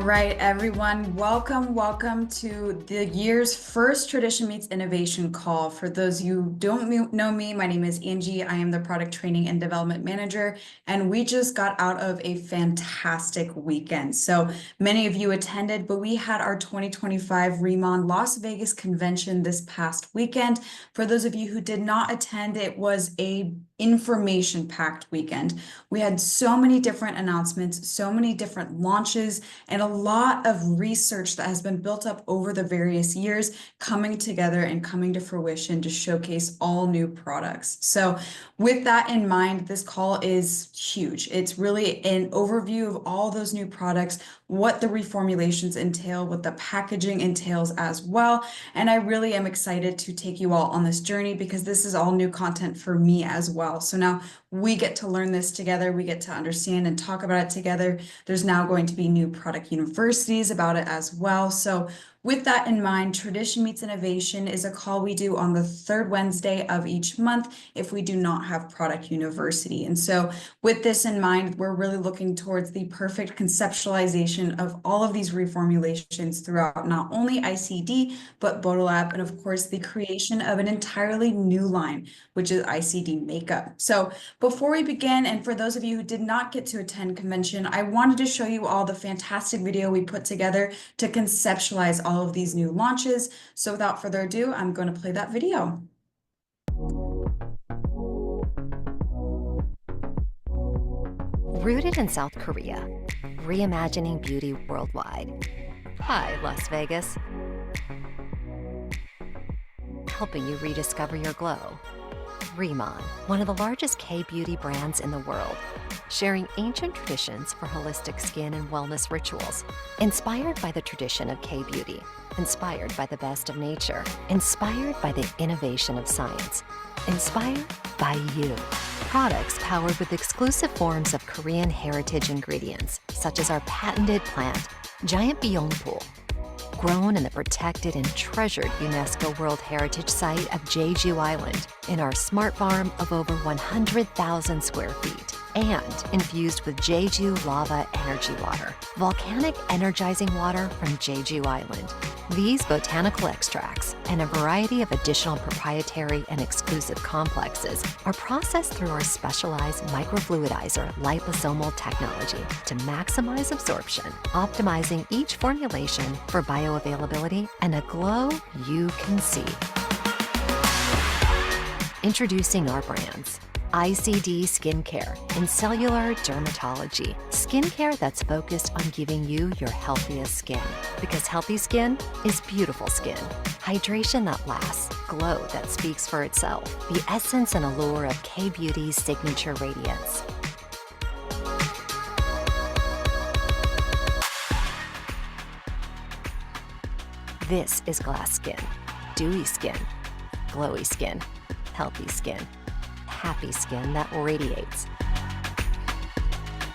right, everyone. Welcome to the year's first Tradition Meets Innovation call. For those of you who don't know me, my name is Angie. I am the Product Training and Development Manager, and we just got out of a fantastic weekend. So many of you attended, but we had our 2025 Remon Las Vegas convention this past weekend. For those of you who did not attend, it was a information-packed weekend. We had so many different announcements, so many different launches, and a lot of research that has been built up over the various years coming together and coming to fruition to showcase all new products. So with that in mind, this call is huge. It's really an overview of all those new products, what the reformulations entail, what the packaging entails as well. And I really am excited to take you all on this journey because this is all new content for me as well. So now we get to learn this together. We get to understand and talk about it together. There's now going to be new product universities about it as well. So with that in mind, Tradition Meets Innovation is a call we do on the third Wednesday of each month if we do not have Product University. And so with this in mind, we're really looking towards the perfect conceptualization of all of these reformulations throughout not only ICD, but Bodolab, and of course, the creation of an entirely new line, which is ICD Makeup. So before we begin, and for those of you who did not get to attend convention, I wanted to show you all the fantastic video we put together to conceptualize all of these new launches. So without further ado, I'm going to play that video. Rooted in South Korea, reimagining beauty worldwide. Hi, Las Vegas. Helping you rediscover your glow. Remon, one of the largest K-beauty brands in the world, sharing ancient traditions for holistic skin and wellness rituals. Inspired by the tradition of K-beauty, inspired by the best of nature, inspired by the innovation of science, inspired by you. Products powered with exclusive forms of Korean heritage ingredients, such as our patented plant, giant BYoungPool, grown in the protected and treasured UNESCO World Heritage Site of Jeju Island in our smart farm of over 100,000 square feet, and infused with Jeju Lava Energy Water, volcanic energizing water from Jeju Island. These botanical extracts and a variety of additional proprietary and exclusive complexes are processed through our specialized microfluidizer liposome technology to maximize absorption, optimizing each formulation for bioavailability and a glow you can see. Introducing our brands. ICD Skincare and Cellular Dermatology. Skincare that's focused on giving you your healthiest skin. Because healthy skin is beautiful skin. Hydration that lasts. Glow that speaks for itself. The essence and allure of K-Beauty's signature radiance. This is glass skin. Dewy skin. Glowy skin. Healthy skin. Happy skin that radiates.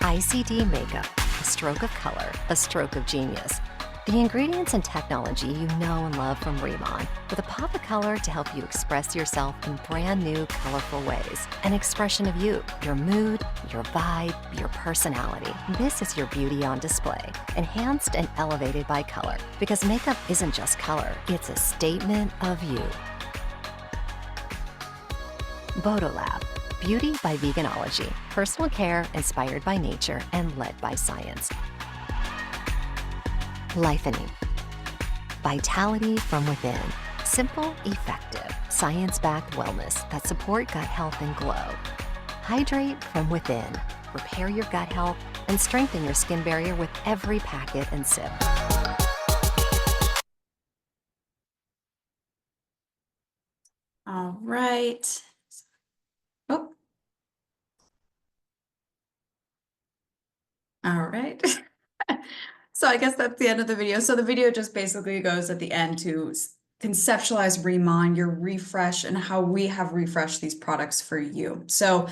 ICD Makeup, a stroke of color, a stroke of genius. The ingredients and technology you know and love from Remon, with a pop of color to help you express yourself in brand new, colorful ways. An expression of you, your mood, your vibe, your personality. This is your beauty on display, enhanced and elevated by color. Because makeup isn't just color, it's a statement of you. Bodolab, beauty by veganology, personal care inspired by nature and led by science. Lifening, vitality from within, simple, effective, science-backed wellness that support gut health and glow. Hydrate from within, repair your gut health and strengthen your skin barrier with every packet and sip. All right. Oh. All right. So I guess that's the end of the video. So the video just basically goes at the end to conceptualize Remon, your refresh, and how we have refreshed these products for you. So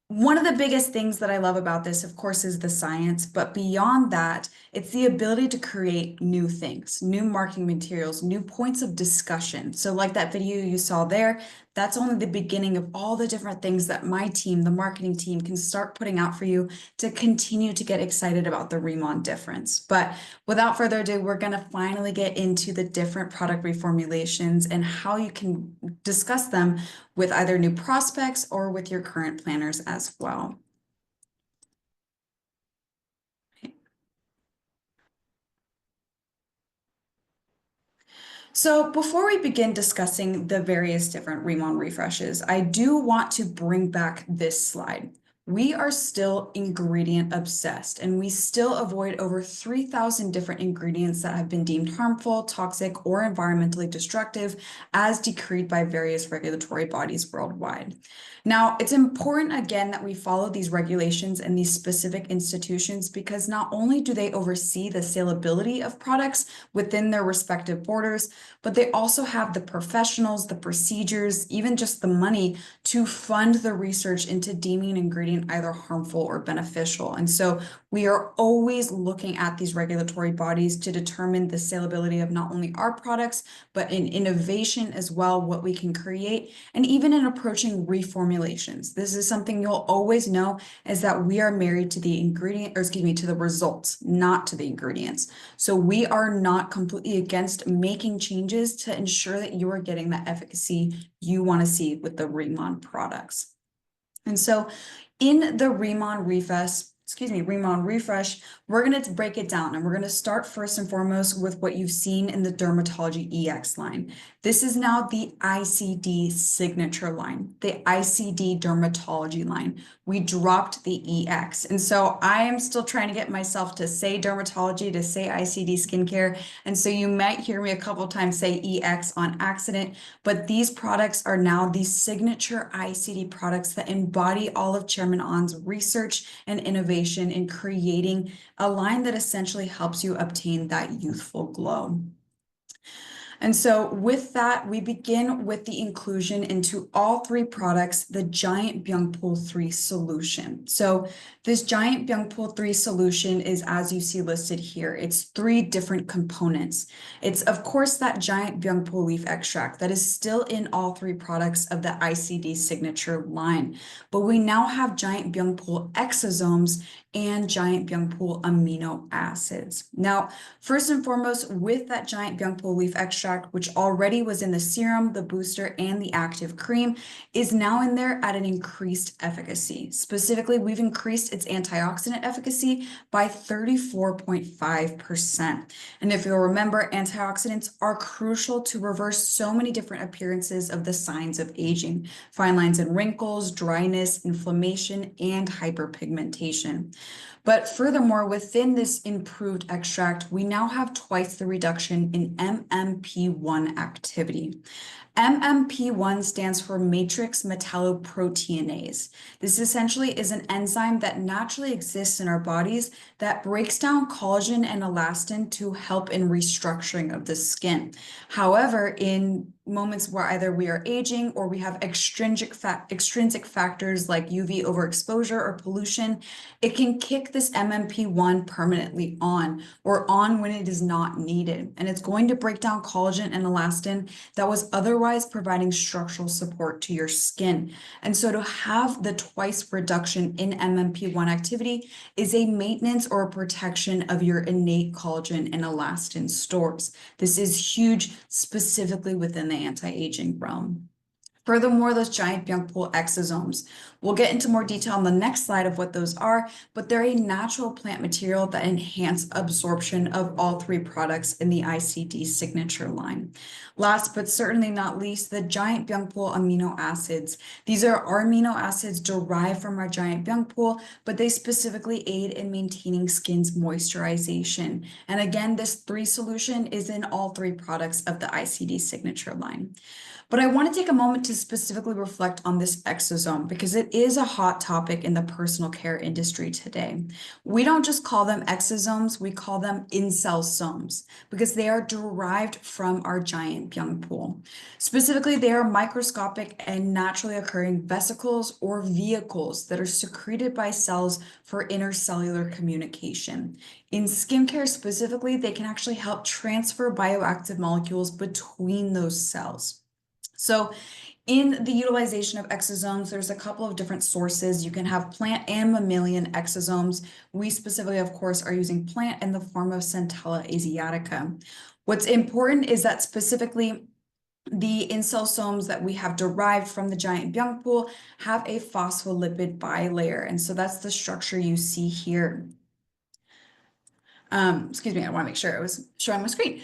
one of the biggest things that I love about this, of course, is the science, but beyond that, it's the ability to create new things, new marketing materials, new points of discussion. So like that video you saw there, that's only the beginning of all the different things that my team, the marketing team, can start putting out for you to continue to get excited about the Remon difference. But without further ado, we're going to finally get into the different product reformulations and how you can discuss them with either new prospects or with your current planners as well. So before we begin discussing the various different Remon refreshes, I do want to bring back this slide. We are still ingredient obsessed, and we still avoid over 3,000 different ingredients that have been deemed harmful, toxic, or environmentally destructive as decreed by various regulatory bodies worldwide. Now, it's important again that we follow these regulations and these specific institutions because not only do they oversee the salability of products within their respective borders, but they also have the professionals, the procedures, even just the money to fund the research into deeming an ingredient either harmful or beneficial. And so we are always looking at these regulatory bodies to determine the salability of not only our products, but in innovation as well, what we can create, and even in approaching reformulations. This is something you'll always know is that we are married to the ingredient, or excuse me, to the results, not to the ingredients. So we are not completely against making changes to ensure that you are getting the efficacy you want to see with the Remon products. And so in the Remon refresh, we're going to break it down, and we're going to start first and foremost with what you've seen in the Dermatology EX line. This is now the ICD Signature Line, the ICD Dermatology line. We dropped the EX. And so I am still trying to get myself to say dermatology, to say ICD skincare. And so you might hear me a couple times say EX on accident, but these products are now the signature ICD products that embody all of Chairman On's research and innovation in creating a line that essentially helps you obtain that youthful glow. And so with that, we begin with the inclusion into all three products, the Giant BYoungPool 3 solution. So this Giant BYoungPool 3 solution is, as you see listed here, it's 3 different components. It's, of course, that Giant BYoungPool leaf extract that is still in all 3 products of the ICD Signature line. But we now have Giant BYoungPool exosomes and Giant BYoungPool amino acids. Now, first and foremost, with that Giant BYoungPool leaf extract, which already was in the serum, the booster, and the active cream, is now in there at an increased efficacy. Specifically, we've increased its antioxidant efficacy by 34.5%. And if you'll remember, antioxidants are crucial to reverse so many different appearances of the signs of aging: fine lines and wrinkles, dryness, inflammation, and hyperpigmentation. But furthermore, within this improved extract, we now have twice the reduction in MMP1 activity. MMP1 stands for matrix metalloproteinase. This essentially is an enzyme that naturally exists in our bodies that breaks down collagen and elastin to help in restructuring of the skin. However, in moments where either we are aging or we have extrinsic factors like UV overexposure or pollution, it can kick this MMP1 permanently on, or on when it is not needed. And it's going to break down collagen and elastin that was otherwise providing structural support to your skin. And so to have the twice reduction in MMP1 activity is a maintenance or a protection of your innate collagen and elastin stores. This is huge, specifically within the anti-aging realm. Furthermore, those Giant BYoungPool exosomes. We'll get into more detail on the next slide of what those are, but they're a natural plant material that enhance absorption of all 3 products in the ICD Signature line. Last but certainly not least, the Giant BYoungPool amino acids. These are our amino acids derived from our Giant BYoungPool, but they specifically aid in maintaining skin's moisturization. And again, this 3 solution is in all 3 products of the ICD Signature line. But I want to take a moment to specifically reflect on this exosome because it is a hot topic in the personal care industry today. We don't just call them exosomes, we call them Incellderms because they are derived from our Giant BYoungPool. Specifically, they are microscopic and naturally occurring vesicles or vehicles that are secreted by cells for intercellular communication. In skincare specifically, they can actually help transfer bioactive molecules between those cells. So In the utilization of exosomes, there's a couple of different sources. You can have plant and mammalian exosomes. We specifically, of course, are using plant in the form of Centella Asiatica. What's important is that specifically the incellsomes that we have derived from the giant BYoungPool have a phospholipid bilayer. And so that's the structure you see here. Excuse me, I want to make sure I was showing my screen.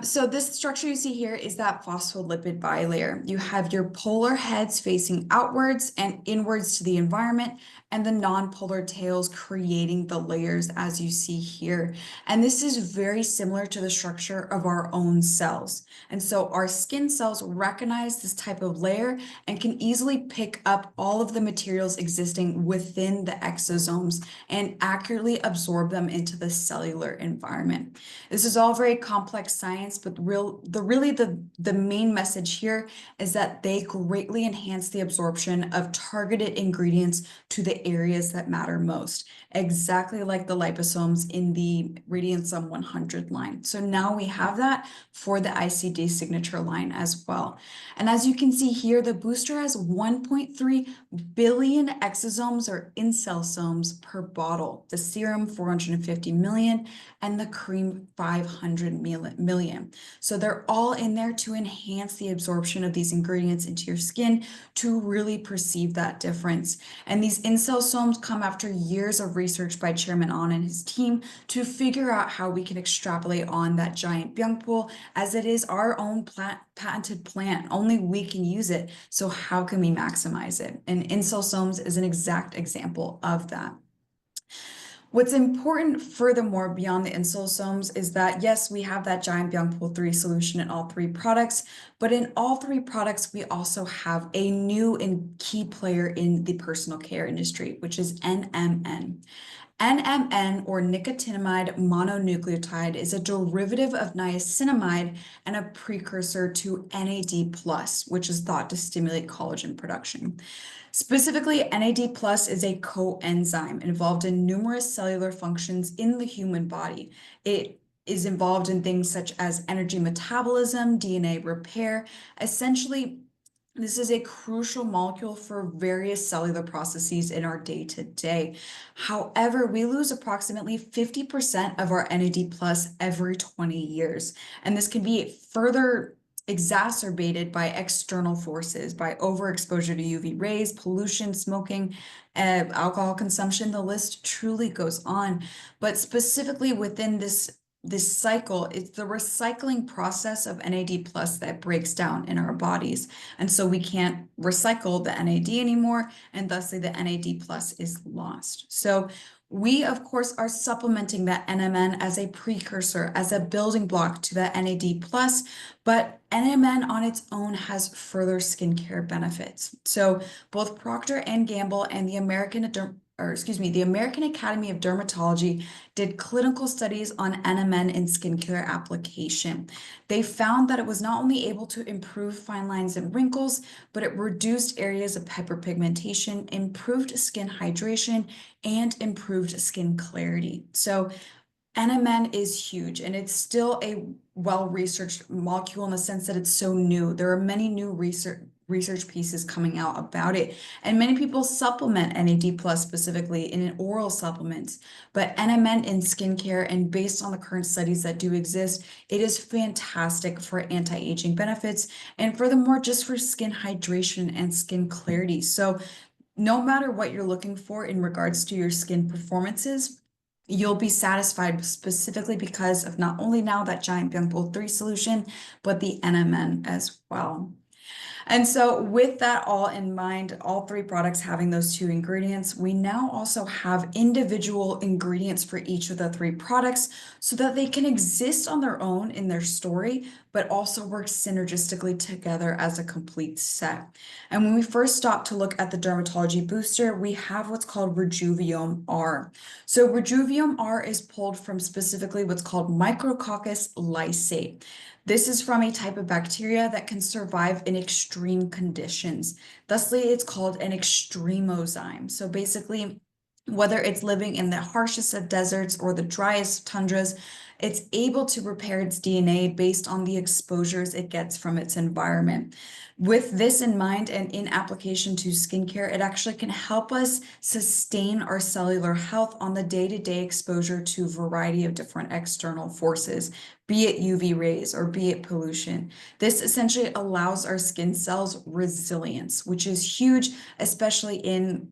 So this structure you see here is that phospholipid bilayer. You have your polar heads facing outwards and inwards to the environment, and the nonpolar tails creating the layers as you see here. And this is very similar to the structure of our own cells. And so our skin cells recognize this type of layer and can easily pick up all of the materials existing within the exosomes and accurately absorb them into the cellular environment. This is all very complex science, but the main message here is that they greatly enhance the absorption of targeted ingredients to the areas that matter most, exactly like the liposomes in the Radiantsum 100 line. So now we have that for the ICD Signature Line as well. And as you can see here, the booster has 1.3 billion exosomes or incellsomes per bottle, the serum 450 million, and the cream 500 million. So they're all in there to enhance the absorption of these ingredients into your skin to really perceive that difference. And these incellsomes come after years of research by Chairman An and his team to figure out how we can extrapolate on that giant BYoungPool, as it is our own patented plant. Only we can use it. So how can we maximize it? And incellsomes is an exact example of that. What's important furthermore beyond the incellsomes is that, yes, we have that giant BYoungPool 3 solution in all three products, but in all three products, we also have a new and key player in the personal care industry, which is NMN. NMN, or nicotinamide mononucleotide, is a derivative of niacinamide and a precursor to NAD+, which is thought to stimulate collagen production. Specifically, NAD+ is a coenzyme involved in numerous cellular functions in the human body. It is involved in things such as energy metabolism, DNA repair. Essentially, this is a crucial molecule for various cellular processes in our day-to-day. However, we lose approximately 50% of our NAD+ every 20 years, and this can be further exacerbated by external forces, by overexposure to UV rays, pollution, smoking, alcohol consumption. The list truly goes on. But specifically within this cycle, it's the recycling process of NAD+ that breaks down in our bodies. And so we can't recycle the NAD anymore, and thusly the NAD+ is lost. So we, of course, are supplementing that NMN as a precursor, as a building block to the NAD+, but NMN on its own has further skincare benefits. So both Procter & Gamble and the American Academy of Dermatology did clinical studies on NMN in skincare application. They found that it was not only able to improve fine lines and wrinkles, but it reduced areas of hyperpigmentation, improved skin hydration, and improved skin clarity. So NMN is huge, and it's still a well-researched molecule in the sense that it's so new. There are many new research pieces coming out about it, and many people supplement NAD+ specifically in oral supplements, but NMN in skincare, and based on the current studies that do exist, it is fantastic for anti-aging benefits, and furthermore, just for skin hydration and skin clarity. So no matter what you're looking for in regards to your skin performances, you'll be satisfied specifically because of not only now that giant BYoungPool 3 solution, but the NMN as well. And so with that all in mind, all three products having those two ingredients, we now also have individual ingredients for each of the three products so that they can exist on their own in their story, but also work synergistically together as a complete set. And when we first stop to look at the dermatology booster, we have what's called Rejuviome R. So Rejuviome R is pulled from specifically what's called Micrococcus lysate. This is from a type of bacteria that can survive in extreme conditions. Thusly, it's called an extremozyme. So basically, Whether it's living in the harshest of deserts or the driest tundras, it's able to repair its DNA based on the exposures it gets from its environment. With this in mind and in application to skincare, it actually can help us sustain our cellular health on the day-to-day exposure to a variety of different external forces, be it UV rays or be it pollution. This essentially allows our skin cells resilience, which is huge, especially in,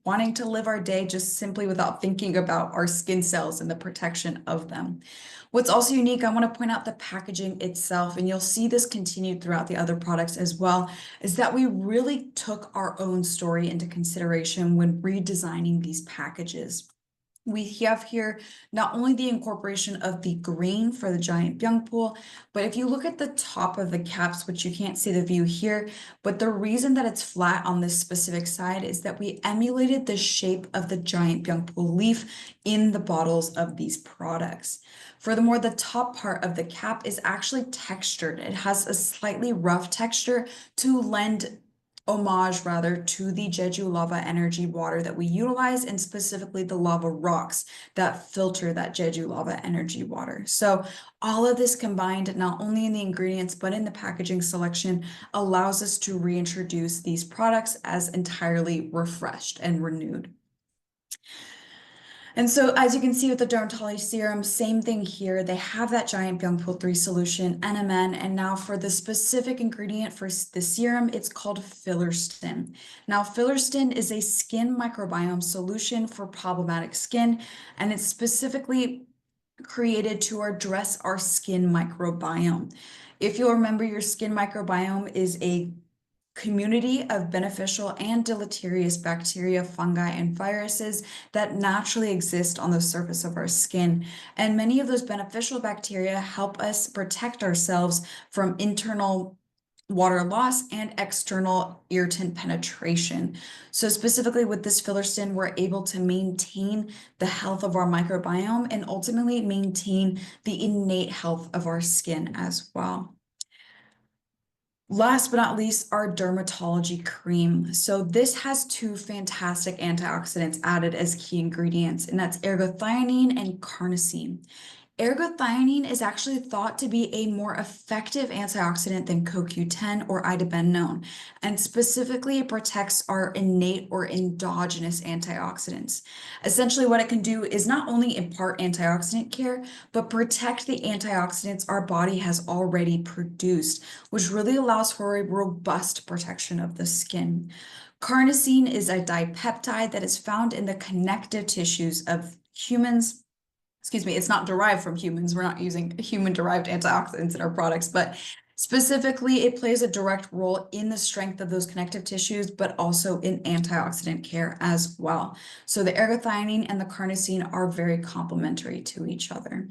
wanting to live our day just simply without thinking about our skin cells and the protection of them. What's also unique, I want to point out the packaging itself, and you'll see this continued throughout the other products as well, is that we really took our own story into consideration when redesigning these packages. We have here not only the incorporation of the green for the giant BYoungPool, but if you look at the top of the caps, which you can't see the view here, but the reason that it's flat on this specific side is that we emulated the shape of the giant BYoungPool leaf in the bottles of these products. Furthermore, the top part of the cap is actually textured. It has a slightly rough texture to lend homage rather to the Jeju Lava Energy Water that we utilize, and specifically the lava rocks that filter that Jeju Lava Energy Water. So all of this combined, not only in the ingredients, but in the packaging selection, allows us to reintroduce these products as entirely refreshed and renewed. And so as you can see with the dermatology serum, same thing here. They have that giant BYoungPool 3 solution, NMN, and now for the specific ingredient for the serum, it's called Filerstin. Now, Filerstin is a skin microbiome solution for problematic skin, and it's specifically created to address our skin microbiome. If you'll remember, your skin microbiome is a community of beneficial and deleterious bacteria, fungi, and viruses that naturally exist on the surface of our skin. And many of those beneficial bacteria help us protect ourselves from internal water loss and external irritant penetration. So specifically with this Filerstin, we're able to maintain the health of our microbiome and ultimately maintain the innate health of our skin as well. Last but not least, our dermatology cream. So this has two fantastic antioxidants added as key ingredients, and that's ergothioneine and carnosine. Ergothioneine is actually thought to be a more effective antioxidant than CoQ10 or idabenone, and specifically it protects our innate or endogenous antioxidants. Essentially, what it can do is not only impart antioxidant care, but protect the antioxidants our body has already produced, which really allows for a robust protection of the skin. Carnosine is a dipeptide that is found in the connective tissues of humans. Excuse me, it's not derived from humans. We're not using human-derived antioxidants in our products, but specifically, it plays a direct role in the strength of those connective tissues, but also in antioxidant care as well. So the ergothioneine and the carnosine are very complementary to each other.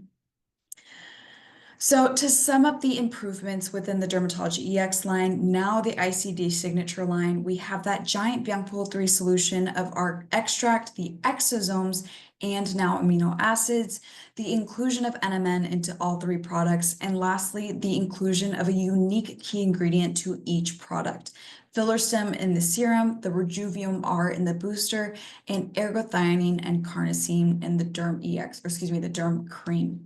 So to sum up the improvements within the Dermatology EX line, now the ICD Signature line, we have that giant BYoungPool 3 solution of our extract, the exosomes, and now amino acids, the inclusion of NMN into all three products, and lastly, the inclusion of a unique key ingredient to each product. Filerstim in the serum, the Rejuvium R in the booster, and ergothioneine and carnosine in the the Derm cream.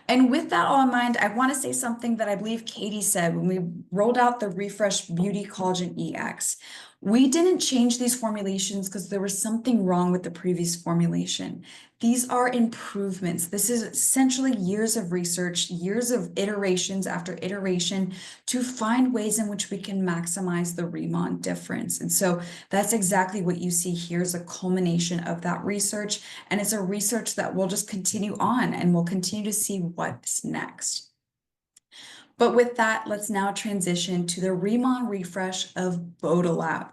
And with that all in mind, I want to say something that I believe Katie said when we rolled out the Refresh Beauty Collagen EX. We didn't change these formulations because there was something wrong with the previous formulation. These are improvements. This is essentially years of research, years of iterations after iteration to find ways in which we can maximize the Remon difference. And so that's exactly what you see here is a culmination of that research. And it's a research that will just continue on and we'll continue to see what's next. But with that, let's now transition to the Remon refresh of Bodolab.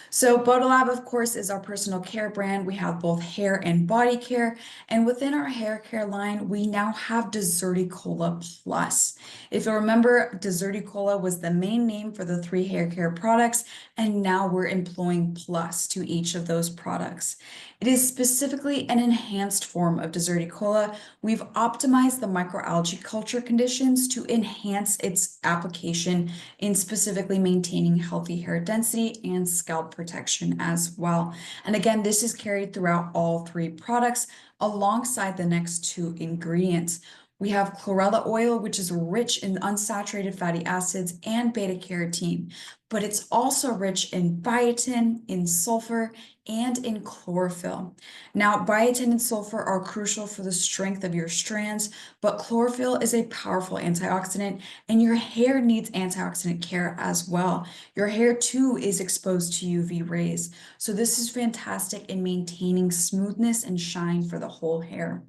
So Bodolab, of course, is our personal care brand. We have both hair and body care. And within our hair care line, we now have Deserticola Plus. If you remember, Deserticola was the main name for the 3 hair care products, and now we're employing Plus to each of those products. It is specifically an enhanced form of Deserticola. We've optimized the microalgae culture conditions to enhance its application in specifically maintaining healthy hair density and scalp protection. protection as well. And again, this is carried throughout all three products alongside the next two ingredients. We have chlorella oil, which is rich in unsaturated fatty acids and beta carotene, but it's also rich in biotin, in sulfur, and in chlorophyll. Now, biotin and sulfur are crucial for the strength of your strands, but chlorophyll is a powerful antioxidant, and your hair needs antioxidant care as well. Your hair too is exposed to UV rays, so this is fantastic in maintaining smoothness and shine for the whole hair.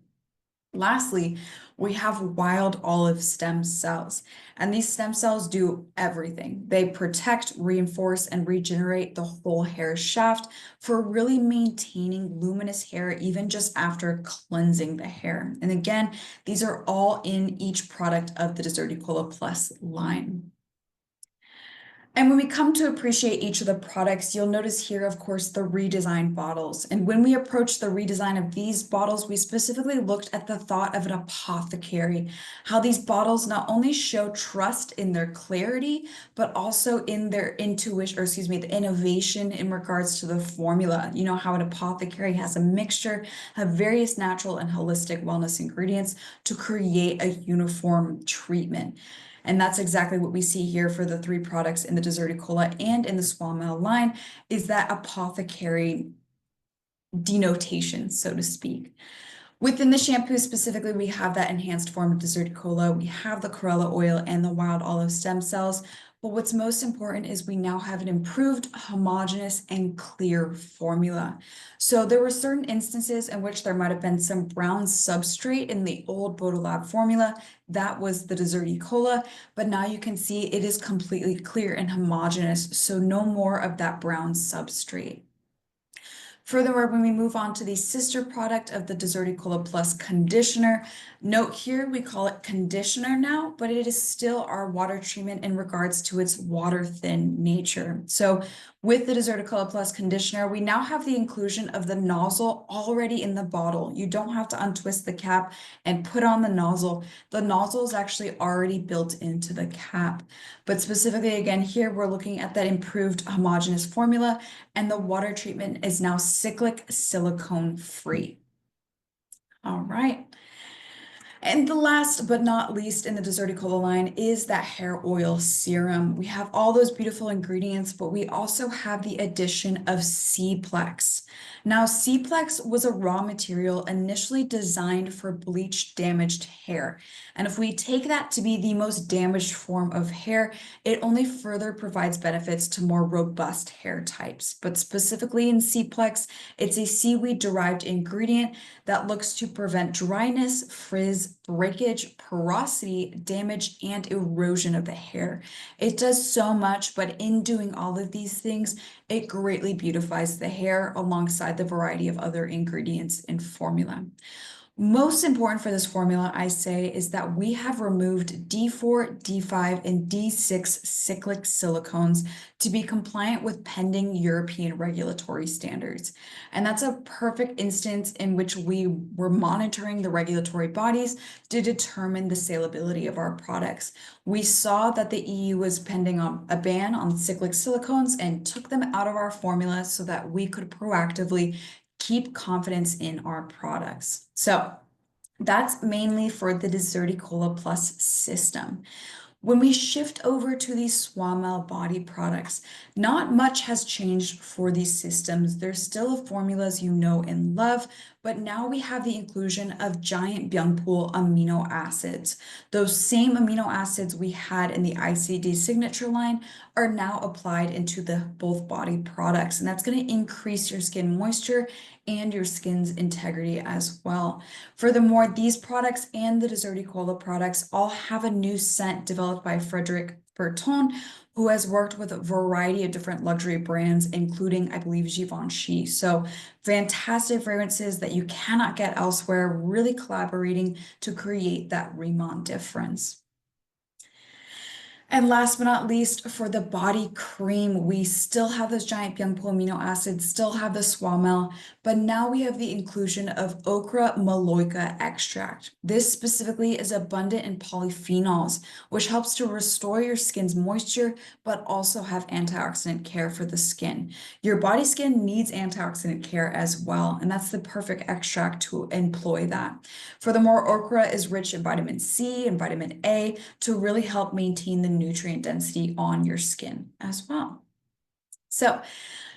Lastly, we have wild olive stem cells, and these stem cells do everything. They protect, reinforce, and regenerate the whole hair shaft for really maintaining luminous hair even just after cleansing the hair. And again, these are all in each product of the Deserticola Plus line. And when we come to appreciate each of the products, you'll notice here, of course, the redesigned bottles. And when we approached the redesign of these bottles, we specifically looked at the thought of an apothecary, how these bottles not only show trust in their clarity, but also in their intuition, or excuse me, the innovation in regards to the formula. You know how an apothecary has a mixture of various natural and holistic wellness ingredients to create a uniform treatment. And that's exactly what we see here for the three products in the Deserticola and in the Swamel line, is that apothecary denotation, so to speak. Within the shampoo specifically, we have that enhanced form of Deserticola, we have the chlorella oil and the wild olive stem cells. But what's most important is we now have an improved, homogeneous, and clear formula. So there were certain instances in which there might have been some brown substrate in the old Bodolab formula. That was the Deserticola, but now you can see it is completely clear and homogeneous, so no more of that brown substrate. Furthermore, when we move on to the sister product of the Deserticola Plus conditioner, note here we call it conditioner now, but it is still our water treatment in regards to its water-thin nature. So with the Deserticola Plus conditioner, we now have the inclusion of the nozzle already in the bottle. You don't have to untwist the cap and put on the nozzle. The nozzle is actually already built into the cap. But specifically, again, here we're looking at that improved homogeneous formula, and the water treatment is now cyclic silicone free. All right. And the last but not least in the Deserticola line is that hair oil serum. We have all those beautiful ingredients, but we also have the addition of C-Plex. Now, C-Plex was a raw material initially designed for bleach damaged hair. And if we take that to be the most damaged form of hair, it only further provides benefits to more robust hair types. But specifically in C-Plex, it's a seaweed-derived ingredient that looks to prevent dryness, frizz, breakage, porosity, damage, and erosion of the hair. It does so much, but in doing all of these things, it greatly beautifies the hair alongside the variety of other ingredients in formula. Most important for this formula, I say, is that we have removed D4, D5, and D6 cyclic silicones to be compliant with pending European regulatory standards. And that's a perfect instance in which we were monitoring the regulatory bodies to determine the salability of our products. We saw that the EU was pending on a ban on cyclic silicones and took them out of our formula so that we could proactively keep confidence in our products. So that's mainly for the Deserticola Plus system. When we shift over to these Swamel body products, not much has changed for these systems. They're still the formulas you know and love, but now we have the inclusion of giant BYoungPool amino acids. Those same amino acids we had in the ICD Signature Line are now applied into the both body products, and that's going to increase your skin moisture and your skin's integrity as well. Furthermore, these products and the Deserticola products all have a new scent developed by Frederic Berton, who has worked with a variety of different luxury brands, including, I believe, Givenchy. So fantastic fragrances that you cannot get elsewhere, really collaborating to create that Riemann difference. And last but not least, for the body cream, we still have those giant BYoungPool amino acids, still have the swamel, but now we have the inclusion of okra maloica extract. This specifically is abundant in polyphenols, which helps to restore your skin's moisture, but also have antioxidant care for the skin. Your body skin needs antioxidant care as well, and that's the perfect extract to employ that. Furthermore, okra is rich in vitamin C and vitamin A to really help maintain the nutrient density on your skin as well. So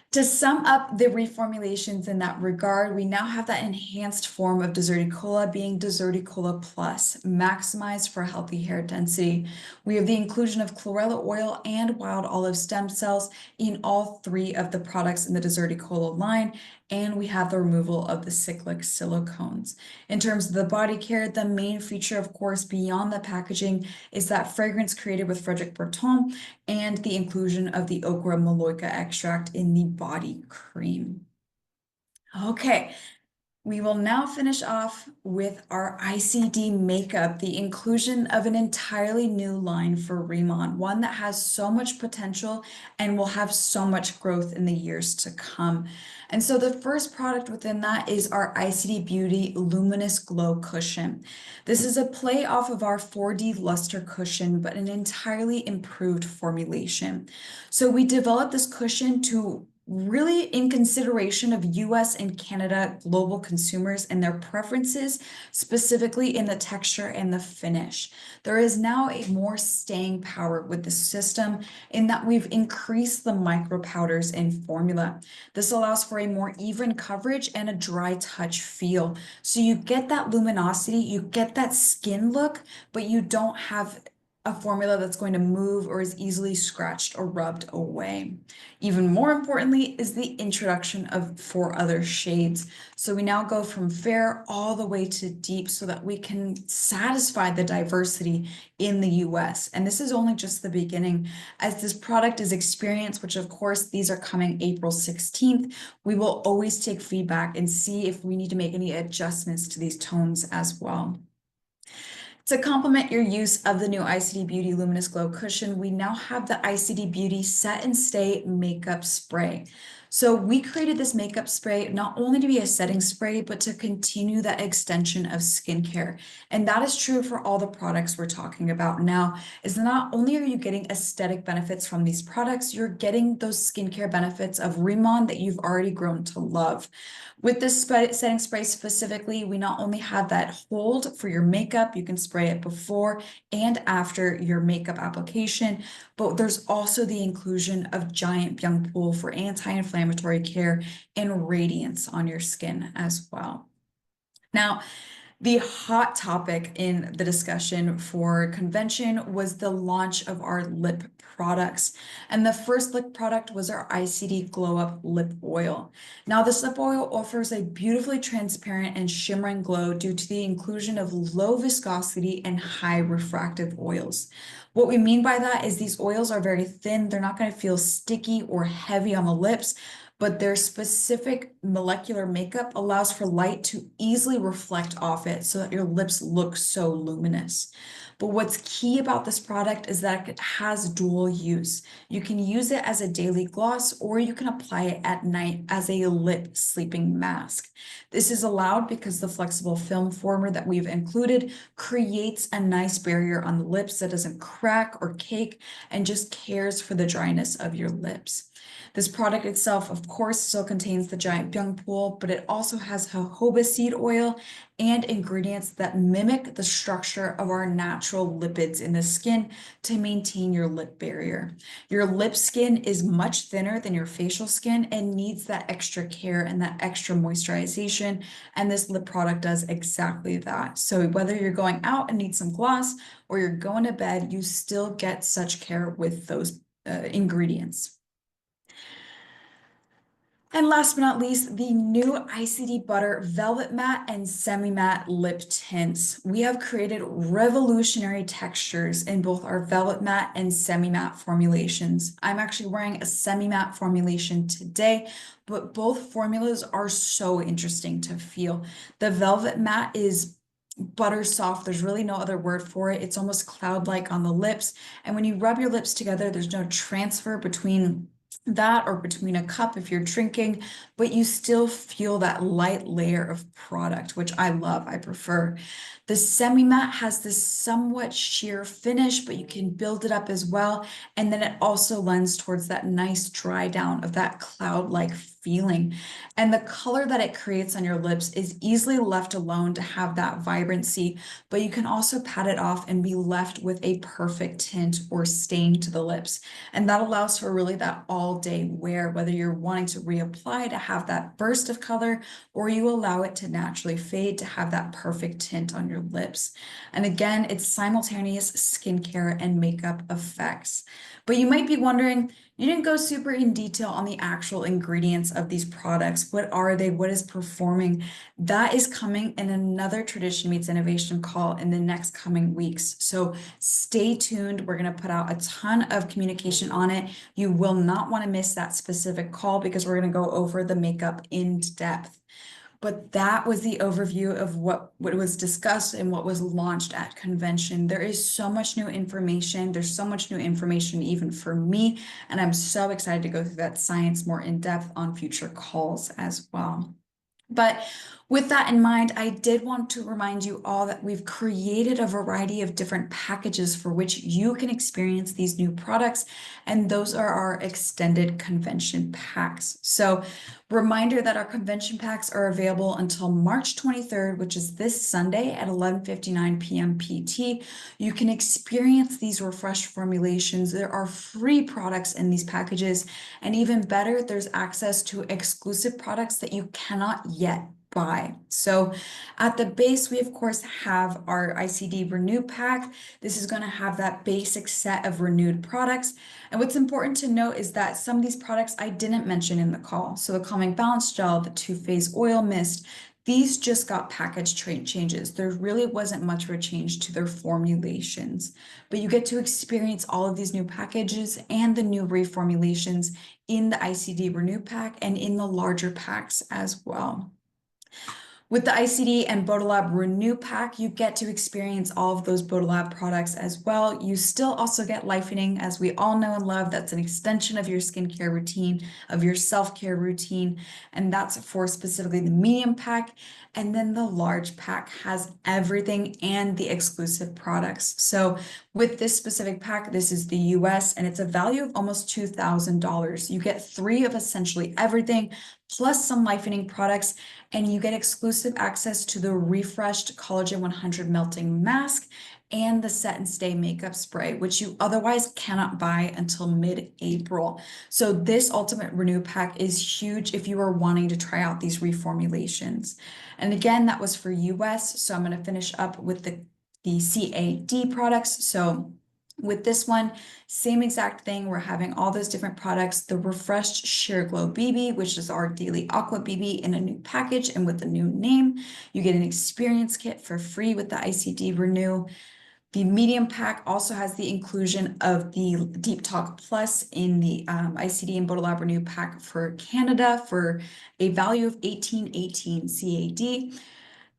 to sum up the reformulations in that regard, we now have that enhanced form of Deserticola being Deserticola Plus, maximized for healthy hair density. We have the inclusion of chlorella oil and wild olive stem cells in all three of the products in the Deserticola line, and we have the removal of the cyclic silicones. In terms of the body care, the main feature, of course, beyond the packaging is that fragrance created with Frederic Berton and the inclusion of the okra maloica extract in the body cream. Okay, we will now finish off with our ICD makeup, the inclusion of an entirely new line for Riemann, one that has so much potential and will have so much growth in the years to come. And so the first product within that is our ICD Beauty Luminous Glow Cushion. This is a play off of our 4D Luster Cushion, but an entirely improved formulation. So we developed this cushion to really in consideration of US and Canada global consumers and their preferences, specifically in the texture and the finish. There is now a more staying power with the system in that we've increased the micro powders in formula. This allows for a more even coverage and a dry touch feel. So you get that luminosity, you get that skin look, but you don't have a formula that's going to move or is easily scratched or rubbed away. Even more importantly is the introduction of 4 other shades. So we now go from fair all the way to deep so that we can satisfy the diversity in the US. And this is only just the beginning. As this product is experienced, which of course these are coming April 16th, we will always take feedback and see if we need to make any adjustments to these tones as well. To complement your use of the new ICD Beauty Luminous Glow Cushion, we now have the ICD Beauty Set and Stay Makeup Spray. So we created this makeup spray not only to be a setting spray, but to continue that extension of skincare. And that is true for all the products we're talking about now, is not only are you getting aesthetic benefits from these products, you're getting those skincare benefits of Riemann that you've already grown to love. With this setting spray specifically, we not only have that hold for your makeup, you can spray it before and after your makeup application, but there's also the inclusion of giant BYoungPool for anti-inflammatory care and radiance on your skin as well. Now, the hot topic in the discussion for convention was the launch of our lip products. And the first lip product was our ICD Glow Up Lip Oil. Now, this lip oil offers a beautifully transparent and shimmering glow due to the inclusion of low viscosity and high refractive oils. What we mean by that is these oils are very thin. They're not going to feel sticky or heavy on the lips, but their specific molecular makeup allows for light to easily reflect off it so that your lips look so luminous. But what's key about this product is that it has dual use. You can use it as a daily gloss, or you can apply it at night as a lip sleeping mask. This is allowed because the flexible film former that we've included creates a nice barrier on the lips that doesn't crack or cake and just cares for the dryness of your lips. This product itself, of course, still contains the giant BYoungPool, but it also has jojoba seed oil and ingredients that mimic the structure of our natural lipids in the skin to maintain your lip barrier. Your lip skin is much thinner than your facial skin and needs that extra care and that extra moisturization, and this lip product does exactly that. So whether you're going out and need some gloss or you're going to bed, you still get such care with those ingredients. And last but not least, the new ICD Butter Velvet Matte and Semi-Matte Lip Tints. We have created revolutionary textures in both our Velvet Matte and Semi-Matte formulations. I'm actually wearing a Semi-Matte formulation today, but both formulas are so interesting to feel. The Velvet Matte is butter soft. There's really no other word for it. It's almost cloud-like on the lips. And when you rub your lips together, there's no transfer between that or between a cup if you're drinking, but you still feel that light layer of product, which I love, I prefer. The semi-matte has this somewhat sheer finish, but you can build it up as well. And then it also lends towards that nice dry down of that cloud-like feeling. And the color that it creates on your lips is easily left alone to have that vibrancy, but you can also pat it off and be left with a perfect tint or stain to the lips. And that allows for really that all day wear, whether you're wanting to reapply to have that burst of color, or you allow it to naturally fade to have that perfect tint on your lips. And again, it's simultaneous skincare and makeup effects. But you might be wondering, you didn't go super in detail on the actual ingredients of these products. What are they? What is performing? That is coming in another Tradition Meets Innovation call in the next coming weeks. So stay tuned. We're going to put out a ton of communication on it. You will not want to miss that specific call because we're going to go over the makeup in depth. But that was the overview of what was discussed and what was launched at convention. There is so much new information. There's so much new information even for me. And I'm so excited to go through that science more in depth on future calls as well. But with that in mind, I did want to remind you all that we've created a variety of different packages for which you can experience these new products, and those are our extended convention packs. So reminder that our convention packs are available until March 23rd, which is this Sunday at 11:59 p.m. PT. You can experience these refreshed formulations. There are free products in these packages, and even better, there's access to exclusive products that you cannot yet buy. So at the base, we of course have our ICD Renew pack. This is going to have that basic set of renewed products. And what's important to note is that some of these products I didn't mention in the call. So the Calming Balance Gel, the two-phase oil mist, these just got package changes. There really wasn't much of a change to their formulations, but you get to experience all of these new packages and the new reformulations in the ICD Renew pack and in the larger packs as well. With the ICD and Bodolab Renew pack, you get to experience all of those Bodolab products as well. You still also get lightening, as we all know and love. That's an extension of your skincare routine, of your self-care routine, and that's for specifically the medium pack. And then the large pack has everything and the exclusive products. So with this specific pack, this is the US, and it's a value of almost $2,000. You get 3 of essentially everything, plus some lightening products, and you get exclusive access to the refreshed Collagen 100 Melting Mask and the Set and Stay Makeup Spray, which you otherwise cannot buy until mid-April. So this Ultimate Renew Pack is huge if you are wanting to try out these reformulations. And again, that was for US, so I'm going to finish up with the CAD products. So with this one, same exact thing. We're having all those different products. The refreshed Sheer Glow BB, which is our Daily Aqua BB in a new package and with a new name. You get an experience kit for free with the ICD Renew. The medium pack also has the inclusion of the Deep Talk Plus in the ICD and Bodolab Renew pack for Canada for a value of $18.18 CAD.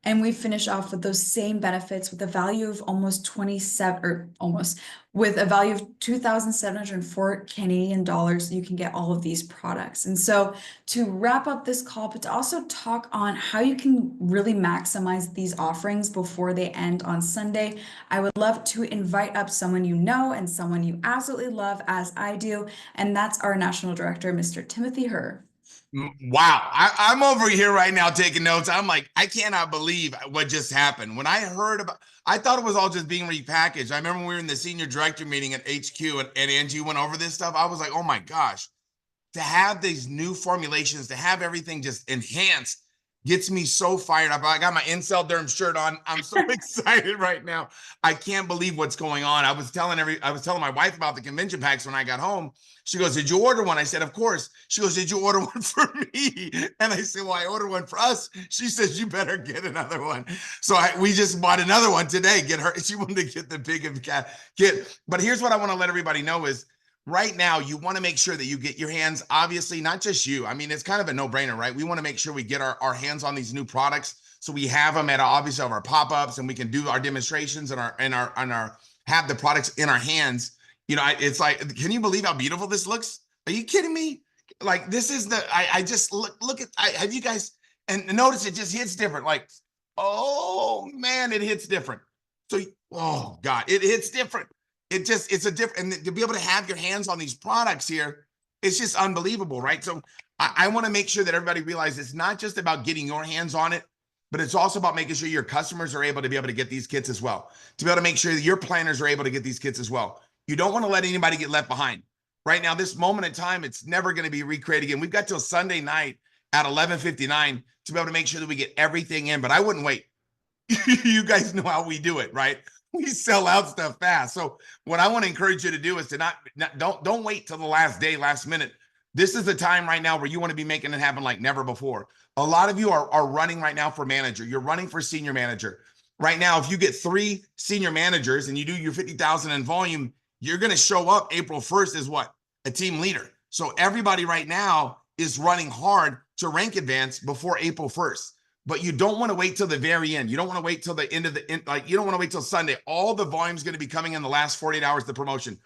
And we finish off with those same benefits with a value of almost 27, or almost, with a value of 2,704 Canadian dollars. You can get all of these products. And so to wrap up this call, but to also talk on how you can really maximize these offerings before they end on Sunday, I would love to invite up someone you know and someone you absolutely love, as I do. And that's our National Director, Mr. Timothy Herr. Wow. I'm over here right now taking notes. I'm like, I cannot believe what just happened. When I heard about, I thought it was all just being repackaged. I remember when we were in the senior director meeting at HQ and Angie went over this stuff. I was like, oh my gosh, to have these new formulations, to have everything just enhanced gets me so fired up. I got my Incellderm shirt on. I'm so excited right now. I can't believe what's going on. I was telling my wife about the convention packs when I got home. She goes, did you order one? I said, of course. She goes, did you order one for me? And I said, well, I ordered one for us. She says, you better get another one. So we just bought another one today. She wanted to get the big kit. But here's what I want to let everybody know is right now, you want to make sure that you get your hands, obviously, not just you. I mean, it's kind of a no-brainer, right? We want to make sure we get our hands on these new products So we have them at obviously our pop-ups, and we can do our demonstrations and have the products in our hands. You know, it's like, can you believe how beautiful this looks? Are you kidding me? Like, this is I just look at, have you guys, and notice it just hits different. Like, oh man, it hits different. So, oh God, it hits different. It's a different, and to be able to have your hands on these products here, it's just unbelievable, right? So I want to make sure that everybody realizes it's not just about getting your hands on it, but it's also about making sure your customers are able to be able to get these kits as well, to be able to make sure that your planners are able to get these kits as well. You don't want to let anybody get left behind. Right now, this moment in time, it's never going to be recreated again. We've got till Sunday night at 11:59 to be able to make sure that we get everything in, but I wouldn't wait. You guys know how we do it, right? We sell out stuff fast. So what I want to encourage you to do is to don't wait till the last day, last minute. This is the time right now where you want to be making it happen like never before. A lot of you are running right now for manager. You're running for senior manager. Right now, if you get 3 senior managers and you do your 50,000 in volume, you're going to show up April 1st as what? A team leader. So everybody right now is running hard to rank advance before April 1st. But you don't want to wait till the very end. You don't want to wait till the end of you don't want to wait till Sunday. All the volume is going to be coming in the last 48 hours of the promotion.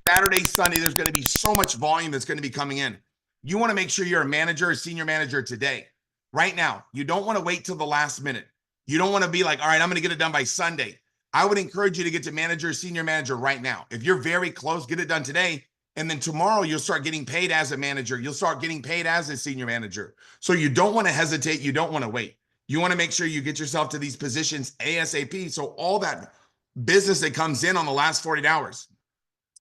Saturday, Sunday, there's going to be so much volume that's going to be coming in. You want to make sure you're a manager, a senior manager today, right now. You don't want to wait till the last minute. You don't want to be like, all right, I'm going to get it done by Sunday. I would encourage you to get to manager, senior manager right now. If you're very close, get it done today. And then tomorrow you'll start getting paid as a manager. You'll start getting paid as a senior manager. So you don't want to hesitate. You don't want to wait. You want to make sure you get yourself to these positions ASAP. So all that business that comes in on the last 48 hours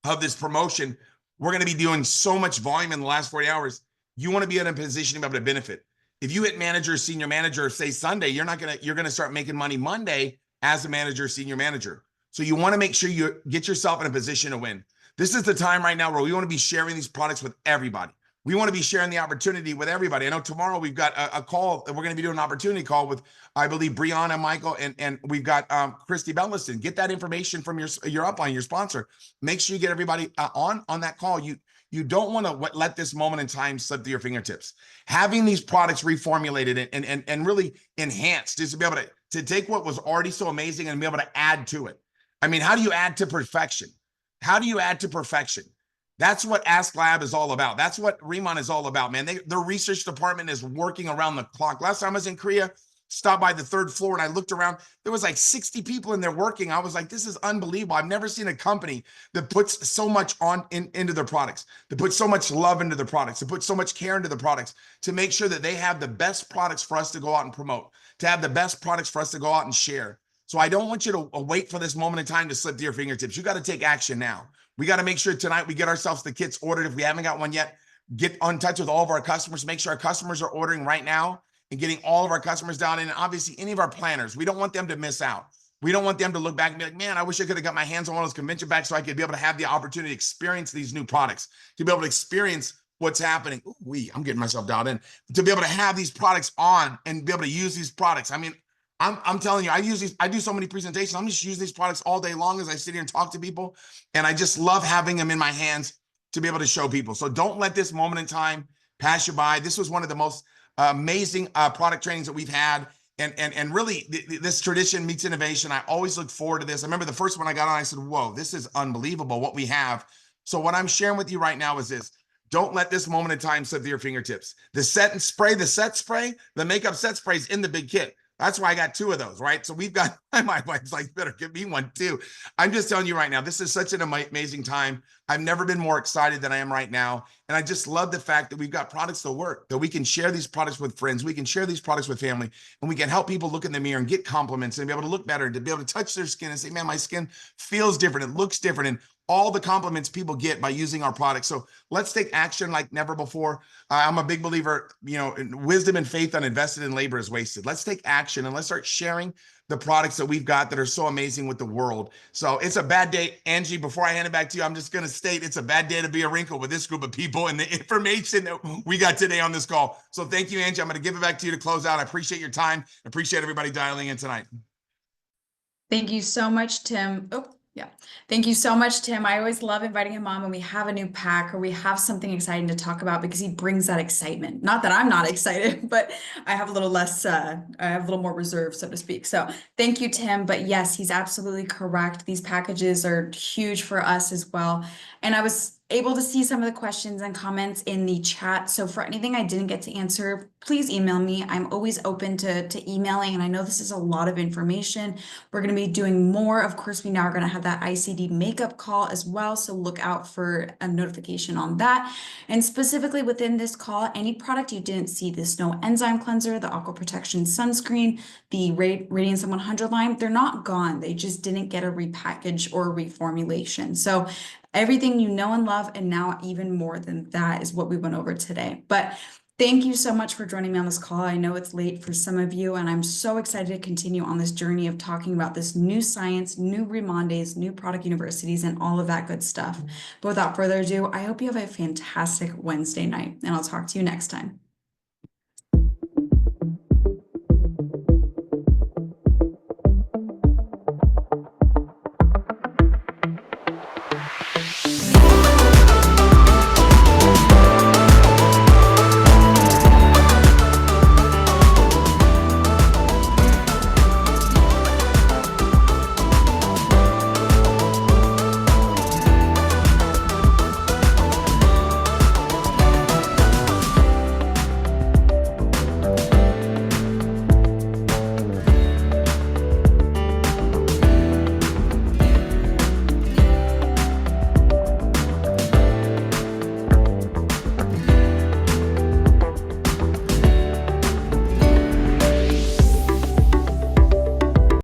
of this promotion, we're going to be doing so much volume in the last 40 hours. You want to be in a position to be able to benefit. If you hit manager, senior manager, say Sunday, you're going to start making money Monday as a manager, senior manager. So you want to make sure you get yourself in a position to win. This is the time right now where we want to be sharing these products with everybody. We want to be sharing the opportunity with everybody. I know tomorrow we've got a call. We're going to be doing an opportunity call with, I believe, Brianna, Michael, and we've got Christy Belliston. Get that information from your upline, your sponsor. Make sure you get everybody on that call. You don't want to let this moment in time slip through your fingertips. Having these products reformulated and really enhanced is to be able to take what was already so amazing and be able to add to it. I mean, how do you add to perfection? How do you add to perfection? That's what Ask Lab is all about. That's what Remon is all about, man. Their research department is working around the clock. Last time I was in Korea, stopped by the 3rd floor and I looked around. There was like 60 people in there working. I was like, this is unbelievable. I've never seen a company that puts so much into their products, that puts so much love into their products, that puts so much care into the products to make sure that they have the best products for us to go out and promote, to have the best products for us to go out and share. So I don't want you to wait for this moment in time to slip to your fingertips. You got to take action now. We got to make sure tonight we get ourselves the kits ordered. If we haven't got one yet, get in touch with all of our customers. Make sure our customers are ordering right now and getting all of our customers down. And obviously any of our planners, we don't want them to miss out. We don't want them to look back and be like, man, I wish I could have got my hands on one of those convention bags so I could be able to have the opportunity to experience these new products, to be able to experience what's happening. Ooh, I'm getting myself dialed in. To be able to have these products on and be able to use these products. I mean, I'm telling you, I do so many presentations. I'm just using these products all day long as I sit here and talk to people. And I just love having them in my hands to be able to show people. So don't let this moment in time pass you by. This was one of the most amazing product trainings that we've had. And really this tradition meets innovation. I always look forward to this. I remember the first one I got on, I said, whoa, this is unbelievable what we have. So what I'm sharing with you right now is this. Don't let this moment in time slip through your fingertips. The set spray, the makeup set spray is in the big kit. That's why I got 2 of those, right? So we've got, my wife's like, better give me one too. I'm just telling you right now, this is such an amazing time. I've never been more excited than I am right now. And I just love the fact that we've got products that work, that we can share these products with friends. We can share these products with family, and we can help people look in the mirror and get compliments and be able to look better, and to be able to touch their skin and say, man, my skin feels different. It looks different. And all the compliments people get by using our products. So let's take action like never before. I'm a big believer, wisdom and faith uninvested in labor is wasted. Let's take action and let's start sharing the products that we've got that are so amazing with the world. So it's a bad day. Angie, before I hand it back to you, I'm just going to state it's a bad day to be a wrinkle with this group of people and the information that we got today on this call. So thank you, Angie. I'm going to give it back to you to close out. I appreciate your time. I appreciate everybody dialing in tonight. Thank you so much, Tim. Oh, Yeah. Thank you so much, Tim. I always love inviting him on when we have a new pack or we have something exciting to talk about because he brings that excitement. Not that I'm not excited, but I have a little less, I have a little more reserve, so to speak. So thank you, Tim. But yes, he's absolutely correct. These packages are huge for us as well. And I was able to see some of the questions and comments in the chat. So for anything I didn't get to answer, please email me. I'm always open to emailing. And I know this is a lot of information. We're going to be doing more. Of course, we now are going to have that ICD makeup call as well. So look out for a notification on that. And specifically within this call, any product you didn't see, the Snow Enzyme Cleanser, the Aqua Protection Sunscreen, the Radiance 100 line, they're not gone. They just didn't get a repackage or a reformulation. So everything you know and love, and now even more than that is what we went over today. But thank you so much for joining me on this call. I know it's late for some of you, and I'm so excited to continue on this journey of talking about this new science, new Rimondes, new product universities, and all of that good stuff. But without further ado, I hope you have a fantastic Wednesday night, and I'll talk to you next time.